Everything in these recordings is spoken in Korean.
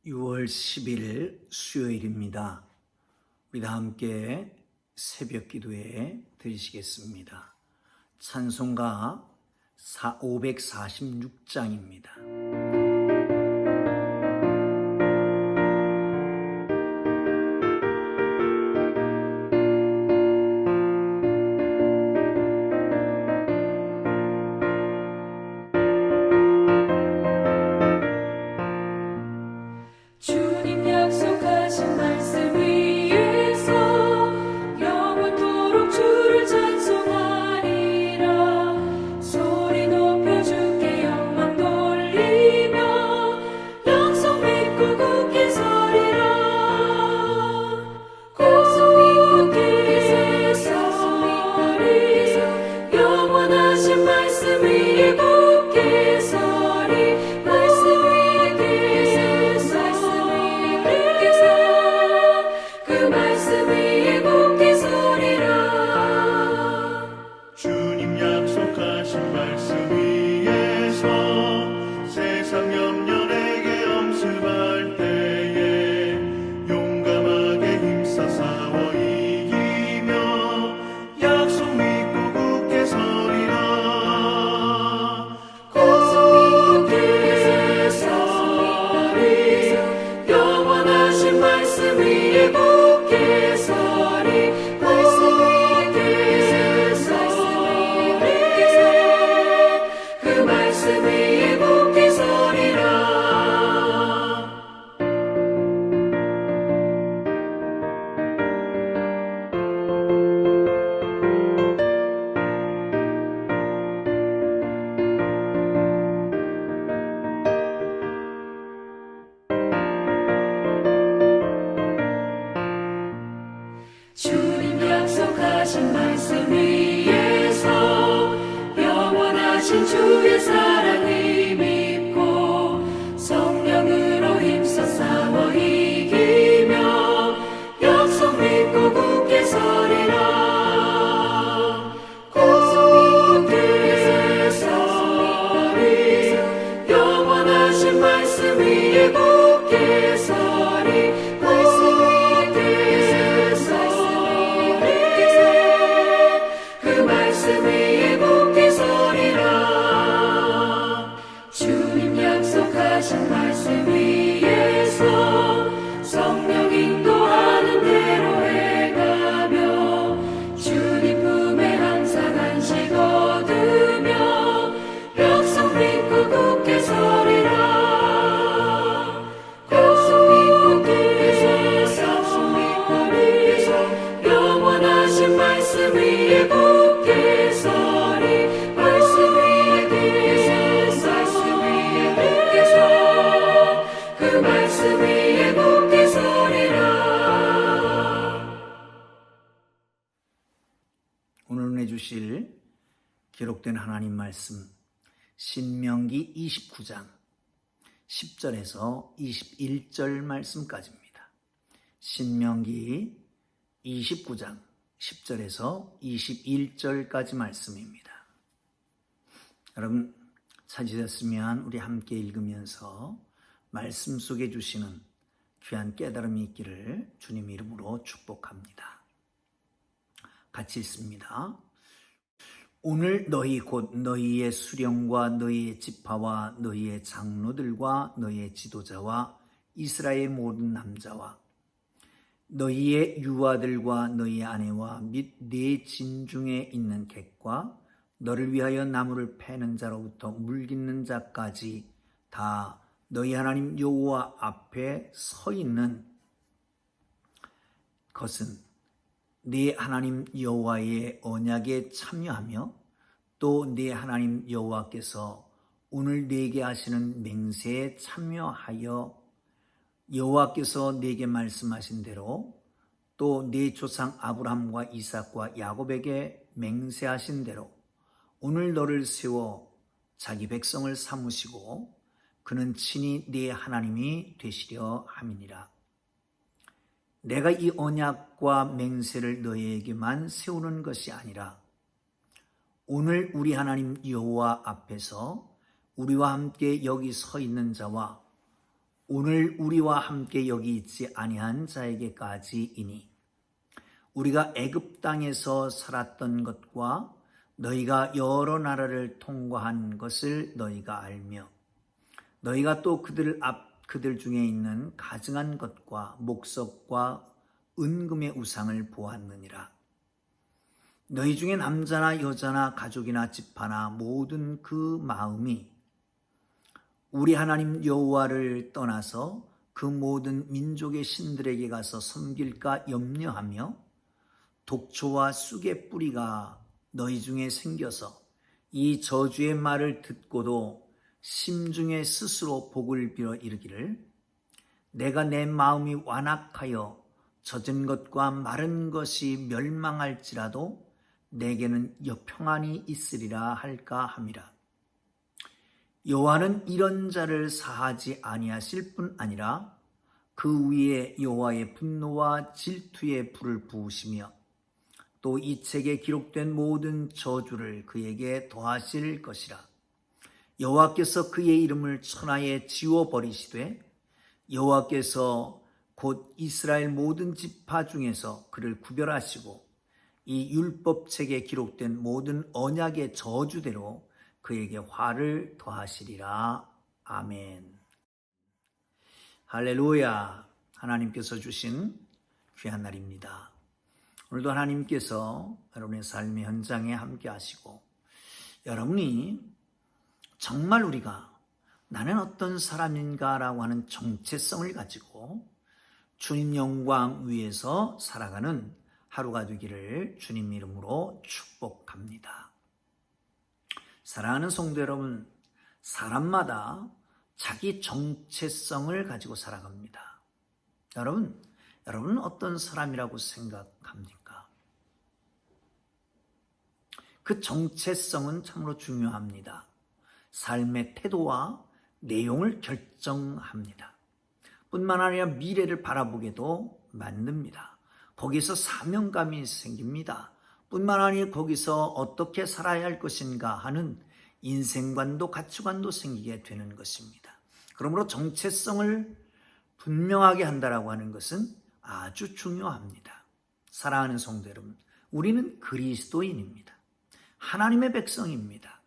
6월 10일 수요일입니다. 우리 다 함께 새벽 기도에 드리시겠습니다. 찬송가 546장입니다. 주님 약속하신 말씀 위에서 영원토록 주를 찬송하리라. 소리 높여 주께 영광 돌리며 약속 믿고 굳게 서리라. 굳게 서리 영원하신 말씀 위에 굳게 서리. 그 말씀 위에 굳게 서리라. 주님 약속하신 말씀 위에서 세상 염려 내게 엄습할 때에 용감하게 힘써 싸워 이기며 약속 믿고 굳게 서리라. 굳게 서리 영원하신 말씀 위에 굳게 서리. 굳게 서리 그 말씀 위에 굳게 서리라. 주님 약속하신 말씀 위에서 영원하신 주의 사랑을 믿고 성령으로 힘써 싸워 이기며 약속 믿고 굳게 서리라. 굳게 서리 영원하신 말씀 위에 굳게 서리. 그 말씀 위에 굳게 서리라. 주님 약속하신 말씀 위에서 성령 인도하는 대로 행하며 주님 품에 항상 안식 얻으며 약속 믿고 굳게 서리라. 영원하신 말씀 위에 굳게 서리. 말씀 위에 굳게 서. 그 말씀 위에 굳게 서리라. 오늘 은혜 주실 기록된 하나님 말씀 신명기 29장 10절에서 21절 말씀까지입니다. 신명기 29장 10절에서 21절까지 말씀입니다. 여러분 찾으셨으면 우리 함께 읽으면서 말씀 속에 주시는 귀한 깨달음이 있기를 주님 이름으로 축복합니다. 같이 읽습니다. 오늘 너희 곧 너희의 수령과 너희의 지파와 너희의 장로들과 너희의 지도자와 이스라엘 모든 남자와 너희의 유아들과 너희의 아내와 및 네 진중에 있는 객과 너를 위하여 나무를 패는 자로부터 물깃는 자까지 다 너희 하나님 여호와 앞에 서 있는 것은 네 하나님 여호와의 언약에 참여하며 또 네 하나님 여호와께서 오늘 네게 하시는 맹세에 참여하여 여호와께서 네게 말씀하신 대로 또 네 조상 아브라함과 이삭과 야곱에게 맹세하신 대로 오늘 너를 세워 자기 백성을 삼으시고 그는 친히 네 하나님이 되시려 함이니라. 내가 이 언약과 맹세를 너희에게만 세우는 것이 아니라 오늘 우리 하나님 여호와 앞에서 우리와 함께 여기 서 있는 자와 오늘 우리와 함께 여기 있지 아니한 자에게까지이니 우리가 애굽 땅에서 살았던 것과 너희가 여러 나라를 통과한 것을 너희가 알며 너희가 또 그들 중에 있는 가증한 것과 목석과 은금의 우상을 보았느니라. 너희 중에 남자나 여자나 가족이나 집하나 모든 그 마음이 우리 하나님 여호와를 떠나서 그 모든 민족의 신들에게 가서 섬길까 염려하며 독초와 쑥의 뿌리가 너희 중에 생겨서 이 저주의 말을 듣고도 심중에 스스로 복을 빌어 이르기를 내가 내 마음이 완악하여 젖은 것과 마른 것이 멸망할지라도 내게는 평안이 있으리라 할까 함이라. 여호와는 이런 자를 사하지 아니하실 뿐 아니라 그 위에 여호와의 분노와 질투의 불을 부으시며 또 이 책에 기록된 모든 저주를 그에게 더하실 것이라. 여호와께서 그의 이름을 천하에 지워버리시되 여호와께서 곧 이스라엘 모든 지파 중에서 그를 구별하시고 이 율법책에 기록된 모든 언약의 저주대로 그에게 화를 더하시리라. 아멘. 할렐루야. 하나님께서 주신 귀한 날입니다. 오늘도 하나님께서 여러분의 삶의 현장에 함께 하시고 여러분이 정말 우리가 나는 어떤 사람인가라고 하는 정체성을 가지고 주님 영광 위에서 살아가는 하루가 되기를 주님 이름으로 축복합니다. 사랑하는 성도 여러분, 사람마다 자기 정체성을 가지고 살아갑니다. 여러분은 어떤 사람이라고 생각합니까? 그 정체성은 참으로 중요합니다. 삶의 태도와 내용을 결정합니다. 뿐만 아니라 미래를 바라보게도 만듭니다. 거기서 사명감이 생깁니다. 뿐만 아니라 거기서 어떻게 살아야 할 것인가 하는 인생관도 가치관도 생기게 되는 것입니다. 그러므로 정체성을 분명하게 한다라고 하는 것은 아주 중요합니다. 사랑하는 성도 여러분, 우리는 그리스도인입니다. 하나님의 백성입니다.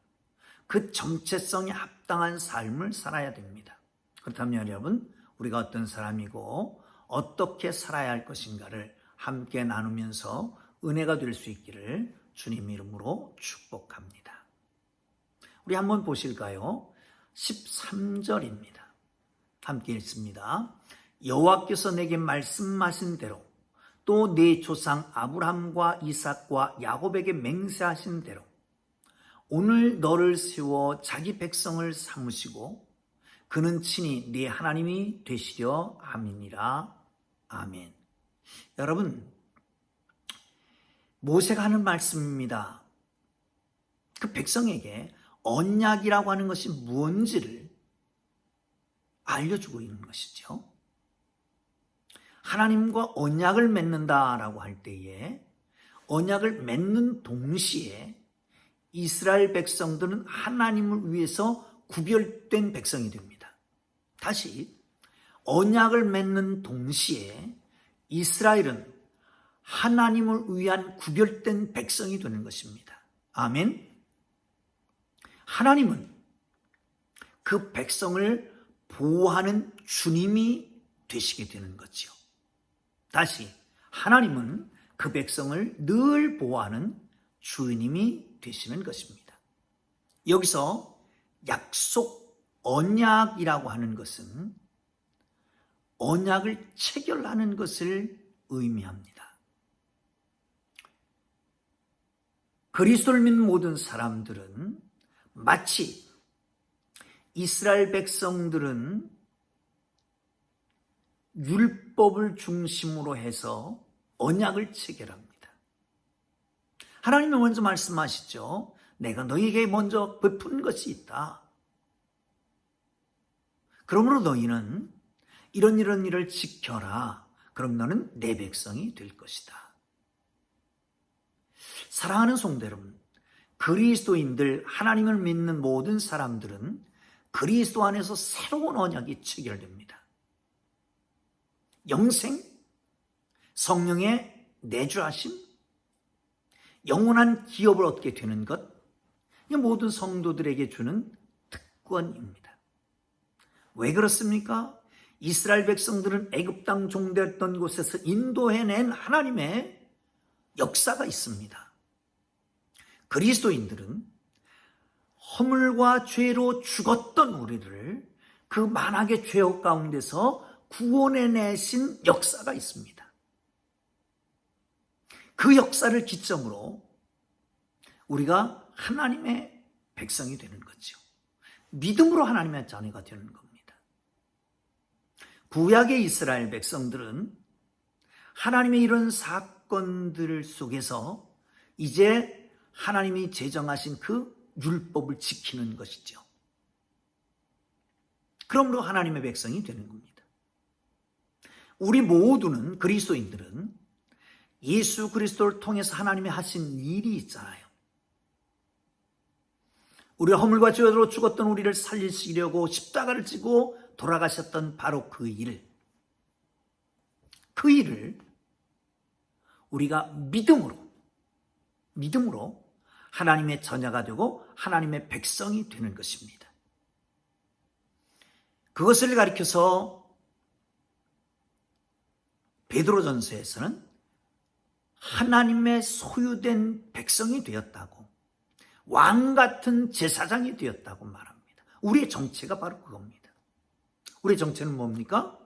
그 정체성에 합당한 삶을 살아야 됩니다. 그렇다면 여러분, 우리가 어떤 사람이고 어떻게 살아야 할 것인가를 함께 나누면서 은혜가 될 수 있기를 주님 이름으로 축복합니다. 우리 한번 보실까요? 13절입니다. 함께 읽습니다. 여호와께서 내게 말씀하신 대로 또 내 조상 아브라함과 이삭과 야곱에게 맹세하신 대로 오늘 너를 세워 자기 백성을 삼으시고 그는 친히 네 하나님이 되시려 함이니라. 아멘. 여러분, 모세가 하는 말씀입니다. 그 백성에게 언약이라고 하는 것이 무엇인지를 알려주고 있는 것이죠. 하나님과 언약을 맺는다라고 할 때에 언약을 맺는 동시에 이스라엘 백성들은 하나님을 위해서 구별된 백성이 됩니다. 다시 언약을 맺는 동시에 이스라엘은 하나님을 위한 구별된 백성이 되는 것입니다. 아멘. 하나님은 그 백성을 보호하는 주님이 되시게 되는 거죠. 다시 하나님은 그 백성을 늘 보호하는 주님이 되시는 것입니다. 여기서 약속 언약이라고 하는 것은 언약을 체결하는 것을 의미합니다. 그리스도를 믿는 모든 사람들은 마치 이스라엘 백성들은 율법을 중심으로 해서 언약을 체결합니다. 하나님은 먼저 말씀하시죠. 내가 너희에게 먼저 베푼 것이 있다. 그러므로 너희는 이런 일을 지켜라. 그럼 너는 내 백성이 될 것이다. 사랑하는 성도 여러분, 그리스도인들, 하나님을 믿는 모든 사람들은 그리스도 안에서 새로운 언약이 체결됩니다. 영생, 성령의 내주하심, 영원한 기업을 얻게 되는 것, 이 모든 성도들에게 주는 특권입니다. 왜 그렇습니까? 이스라엘 백성들은 애굽 땅 종되었던 곳에서 인도해낸 하나님의 역사가 있습니다. 그리스도인들은 허물과 죄로 죽었던 우리를 그 만악의 죄악 가운데서 구원해내신 역사가 있습니다. 그 역사를 기점으로 우리가 하나님의 백성이 되는 거죠. 믿음으로 하나님의 자녀가 되는 겁니다. 구약의 이스라엘 백성들은 하나님의 이런 사건들 속에서 이제 하나님이 제정하신 그 율법을 지키는 것이죠. 그러므로 하나님의 백성이 되는 겁니다. 우리 모두는, 그리스도인들은 예수 그리스도를 통해서 하나님이 하신 일이 있잖아요. 우리 허물과 죄로 죽었던 우리를 살리시려고 십자가를 지고 돌아가셨던 바로 그 일을 우리가 믿음으로 하나님의 자녀가 되고 하나님의 백성이 되는 것입니다. 그것을 가리켜서 베드로전서에서는 하나님의 소유된 백성이 되었다고, 왕 같은 제사장이 되었다고 말합니다. 우리의 정체가 바로 그겁니다. 우리의 정체는 뭡니까?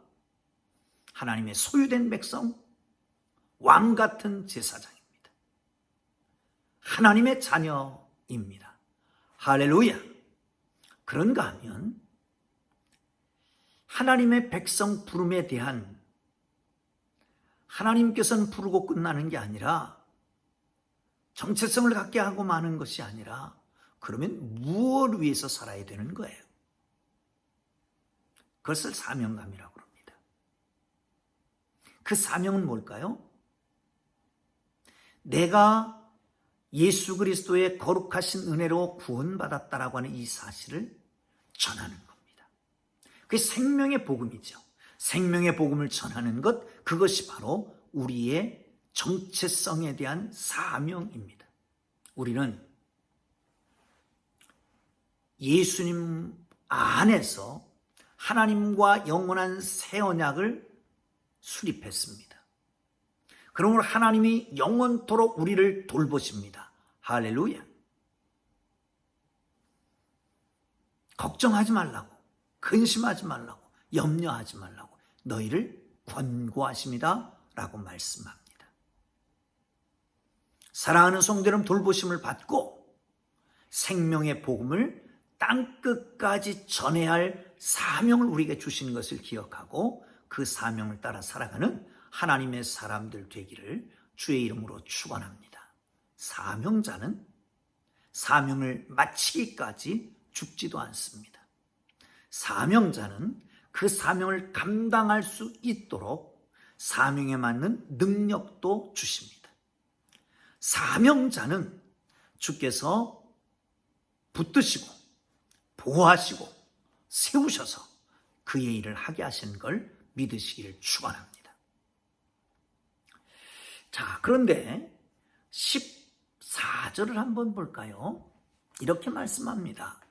하나님의 소유된 백성, 왕 같은 제사장입니다. 하나님의 자녀입니다. 할렐루야. 그런가 하면 하나님의 백성 부름에 대한, 하나님께서는 부르고 끝나는 게 아니라, 정체성을 갖게 하고 마는 것이 아니라, 그러면 무엇을 위해서 살아야 되는 거예요? 그것을 사명감이라고 합니다. 그 사명은 뭘까요? 내가 예수 그리스도의 거룩하신 은혜로 구원받았다라고 하는 이 사실을 전하는 겁니다. 그게 생명의 복음이죠. 생명의 복음을 전하는 것, 그것이 바로 우리의 정체성에 대한 사명입니다. 우리는 예수님 안에서 하나님과 영원한 새 언약을 수립했습니다. 그러므로 하나님이 영원토록 우리를 돌보십니다. 할렐루야. 걱정하지 말라고, 근심하지 말라고, 염려하지 말라고 너희를 권고하십니다 라고 말씀합니다. 사랑하는 성도 여러분, 돌보심을 받고 생명의 복음을 땅끝까지 전해야 할 사명을 우리에게 주신 것을 기억하고 그 사명을 따라 살아가는 하나님의 사람들 되기를 주의 이름으로 축원합니다. 사명자는 사명을 마치기까지 죽지도 않습니다. 사명자는 그 사명을 감당할 수 있도록 사명에 맞는 능력도 주십니다. 사명자는 주께서 붙드시고 보호하시고 세우셔서 그의 일을 하게 하시는 걸 믿으시기를 축원합니다. 자, 그런데 14절을 한번 볼까요? 이렇게 말씀합니다.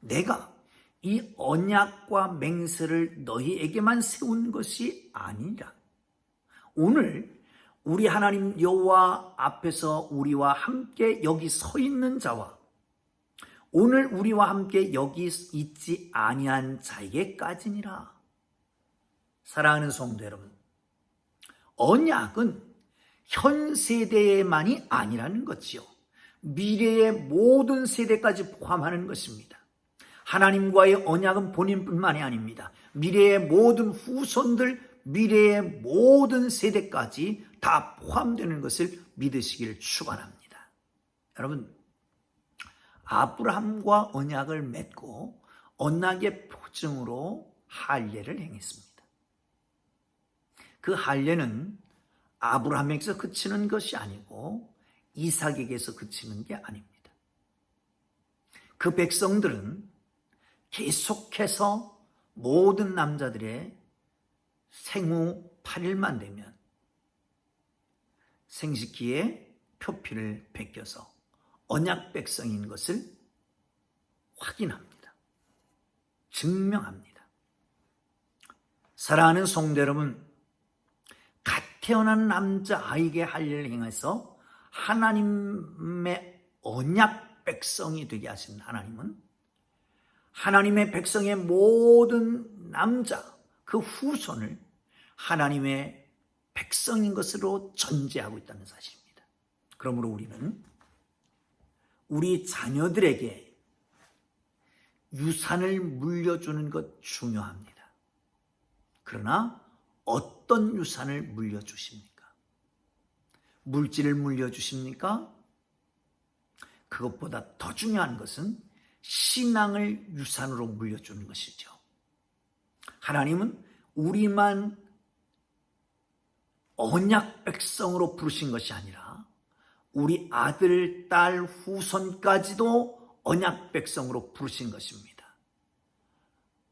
내가 이 언약과 맹세를 너희에게만 세운 것이 아니라, 오늘 우리 하나님 여호와 앞에서 우리와 함께 여기 서 있는 자와 오늘 우리와 함께 여기 있지 아니한 자에게까지니라. 사랑하는 성도 여러분, 언약은 현 세대만이 아니라는 것이요, 미래의 모든 세대까지 포함하는 것입니다. 하나님과의 언약은 본인뿐만이 아닙니다. 미래의 모든 후손들, 미래의 모든 세대까지 다 포함되는 것을 믿으시기를 축원합니다. 여러분, 아브라함과 언약을 맺고 언약의 표징으로 할례를 행했습니다. 그 할례는 아브라함에게서 그치는 것이 아니고 이삭에게서 그치는 게 아닙니다. 그 백성들은 계속해서 모든 남자들의 생후 8일만 되면 생식기에 표피를 벗겨서 언약 백성인 것을 확인합니다. 증명합니다. 사랑하는 성도 여러분, 갓 태어난 남자아이에게 할 일을 행해서 하나님의 언약 백성이 되게 하신 하나님은 하나님의 백성의 모든 남자, 그 후손을 하나님의 백성인 것으로 전제하고 있다는 사실입니다. 그러므로 우리는 우리 자녀들에게 유산을 물려주는 것 중요합니다. 그러나 어떤 유산을 물려주십니까? 물질을 물려주십니까? 그것보다 더 중요한 것은 신앙을 유산으로 물려주는 것이죠. 하나님은 우리만 언약 백성으로 부르신 것이 아니라 우리 아들, 딸, 후손까지도 언약 백성으로 부르신 것입니다.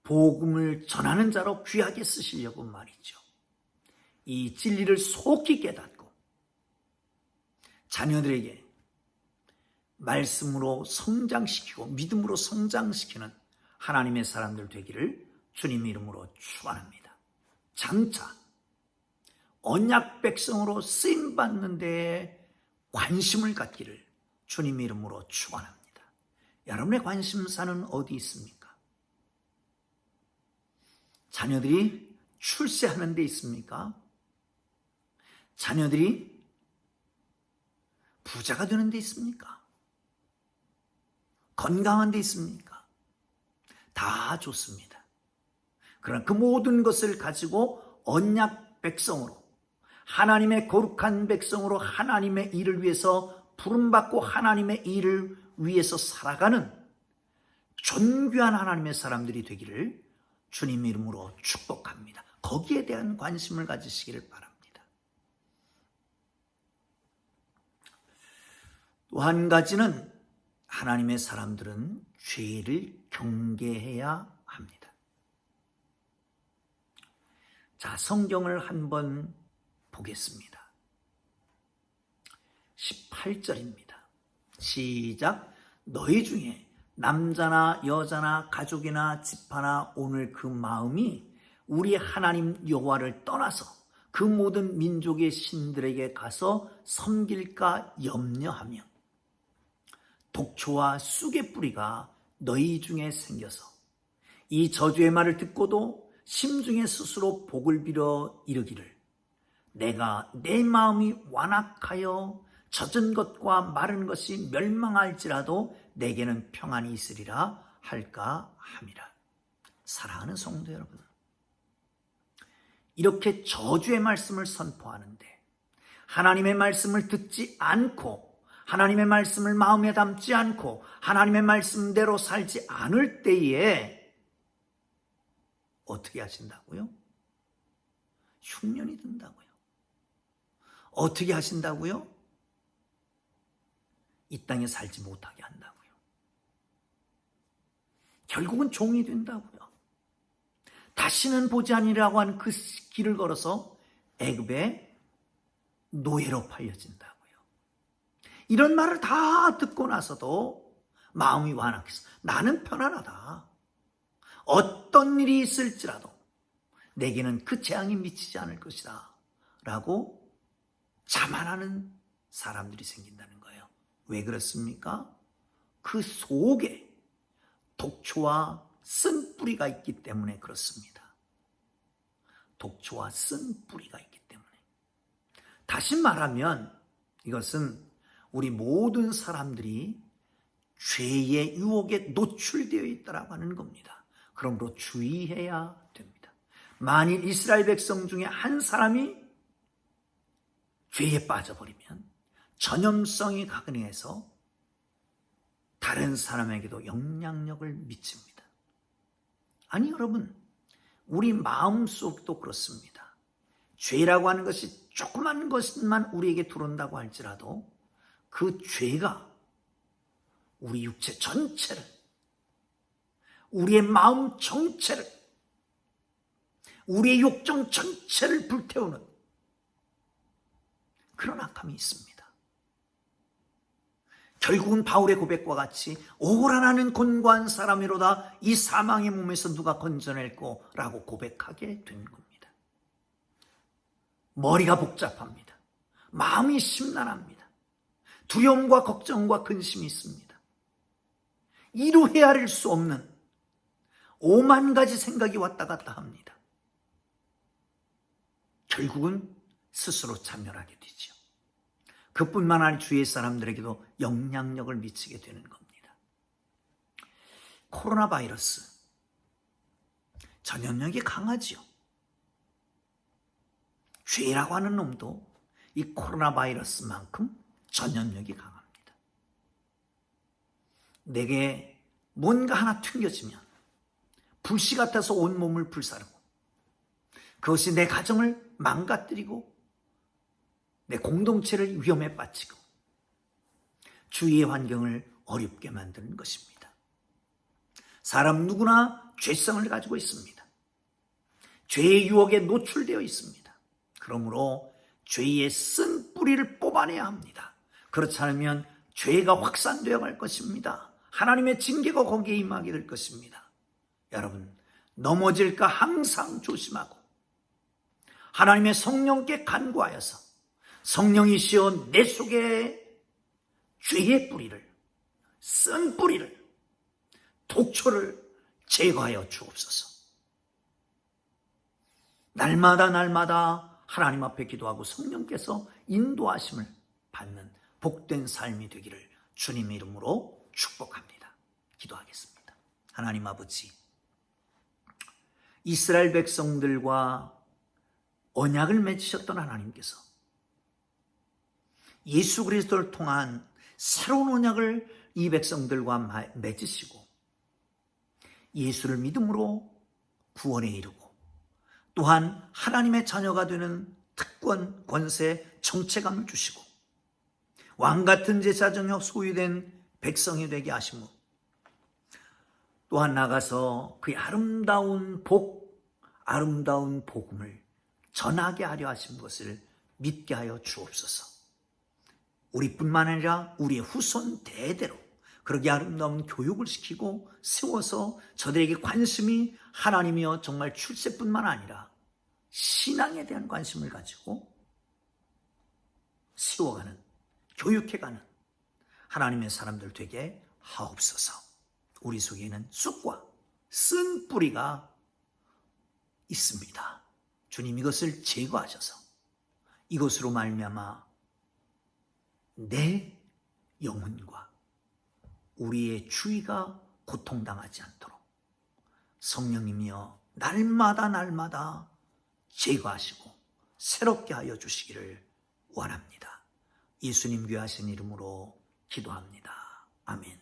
복음을 전하는 자로 귀하게 쓰시려고 말이죠. 이 진리를 속히 깨닫고 자녀들에게 말씀으로 성장시키고 믿음으로 성장시키는 하나님의 사람들 되기를 주님의 이름으로 축원합니다. 장차 언약 백성으로 쓰임받는 데에 관심을 갖기를 주님의 이름으로 축원합니다. 여러분의 관심사는 어디 있습니까? 자녀들이 출세하는 데 있습니까? 자녀들이 부자가 되는 데 있습니까? 건강한 데 있습니까? 다 좋습니다. 그러나 그 모든 것을 가지고 언약 백성으로 하나님의 거룩한 백성으로 하나님의 일을 위해서 부름받고 하나님의 일을 위해서 살아가는 존귀한 하나님의 사람들이 되기를 주님의 이름으로 축복합니다. 거기에 대한 관심을 가지시기를 바랍니다. 또 한 가지는 하나님의 사람들은 죄를 경계해야 합니다. 자, 성경을 한번 보겠습니다. 18절입니다. 시작. 너희 중에 남자나 여자나 가족이나 집하나 오늘 그 마음이 우리 하나님 여호와를 떠나서 그 모든 민족의 신들에게 가서 섬길까 염려하며 독초와 쑥의 뿌리가 너희 중에 생겨서 이 저주의 말을 듣고도 심중에 스스로 복을 빌어 이르기를 내가 내 마음이 완악하여 젖은 것과 마른 것이 멸망할지라도 내게는 평안이 있으리라 할까 함이라. 사랑하는 성도 여러분, 이렇게 저주의 말씀을 선포하는데 하나님의 말씀을 듣지 않고 하나님의 말씀을 마음에 담지 않고 하나님의 말씀대로 살지 않을 때에 어떻게 하신다고요? 흉년이 든다고요. 어떻게 하신다고요? 이 땅에 살지 못하게 한다고요. 결국은 종이 된다고요. 다시는 보지 아니라고 한 그 길을 걸어서 애굽의 노예로 팔려진다고요. 이런 말을 다 듣고 나서도 마음이 완악해서 나는 편안하다. 어떤 일이 있을지라도 내게는 그 재앙이 미치지 않을 것이다 라고 자만하는 사람들이 생긴다는 거예요. 왜 그렇습니까? 그 속에 독초와 쓴 뿌리가 있기 때문에 그렇습니다. 독초와 쓴 뿌리가 있기 때문에. 다시 말하면 이것은 우리 모든 사람들이 죄의 유혹에 노출되어 있다고 하는 겁니다. 그러므로 주의해야 됩니다. 만일 이스라엘 백성 중에 한 사람이 죄에 빠져버리면 전염성이 가능해서 다른 사람에게도 영향력을 미칩니다. 아니 여러분, 우리 마음속도 그렇습니다. 죄라고 하는 것이 조그만 것만 우리에게 들어온다고 할지라도 그 죄가 우리 육체 전체를, 우리의 마음 전체를, 우리의 욕정 전체를 불태우는 그런 악함이 있습니다. 결국은 바울의 고백과 같이 오라 나는 곤고한 사람이로다 이 사망의 몸에서 누가 건져낼꼬 라고 고백하게 된 겁니다. 머리가 복잡합니다. 마음이 심란합니다. 두려움과 걱정과 근심이 있습니다. 이루 헤아릴 수 없는 5만 가지 생각이 왔다 갔다 합니다. 결국은 스스로 자멸하게 되죠. 그뿐만 아니라 주위의 사람들에게도 영향력을 미치게 되는 겁니다. 코로나 바이러스 전염력이 강하지요. 죄라고 하는 놈도 이 코로나 바이러스만큼 전염력이 강합니다. 내게 뭔가 하나 튕겨지면 불씨 같아서 온몸을 불사르고 그것이 내 가정을 망가뜨리고 내 공동체를 위험에 빠뜨리고 주위의 환경을 어렵게 만드는 것입니다. 사람 누구나 죄성을 가지고 있습니다. 죄의 유혹에 노출되어 있습니다. 그러므로 죄의 쓴 뿌리를 뽑아내야 합니다. 그렇지 않으면 죄가 확산되어 갈 것입니다. 하나님의 징계가 거기에 임하게 될 것입니다. 여러분, 넘어질까 항상 조심하고 하나님의 성령께 간구하여서 성령이시여 내 속에 죄의 뿌리를, 쓴 뿌리를, 독초를 제거하여 주옵소서. 날마다 하나님 앞에 기도하고 성령께서 인도하심을 받는 복된 삶이 되기를 주님의 이름으로 축복합니다. 기도하겠습니다. 하나님 아버지, 이스라엘 백성들과 언약을 맺으셨던 하나님께서 예수 그리스도를 통한 새로운 언약을 이 백성들과 맺으시고 예수를 믿음으로 구원에 이르고 또한 하나님의 자녀가 되는 특권, 권세, 정체감을 주시고 왕같은 제사장에 소유된 백성이 되게 하시고 또한 나가서 그의 아름다운 아름다운 복음을 전하게 하려 하신 것을 믿게 하여 주옵소서. 우리뿐만 아니라 우리의 후손 대대로 그렇게 아름다운 교육을 시키고 세워서 저들에게 관심이 하나님이여 정말 출세뿐만 아니라 신앙에 대한 관심을 가지고 세워가는, 교육해가는 하나님의 사람들 되게 하옵소서. 우리 속에는 쑥과 쓴 뿌리가 있습니다. 주님 이것을 제거하셔서 이것으로 말미암아 내 영혼과 우리의 주위가 고통당하지 않도록 성령님이여 날마다 제거하시고 새롭게 하여 주시기를 원합니다. 예수님 귀하신 이름으로 기도합니다. 아멘.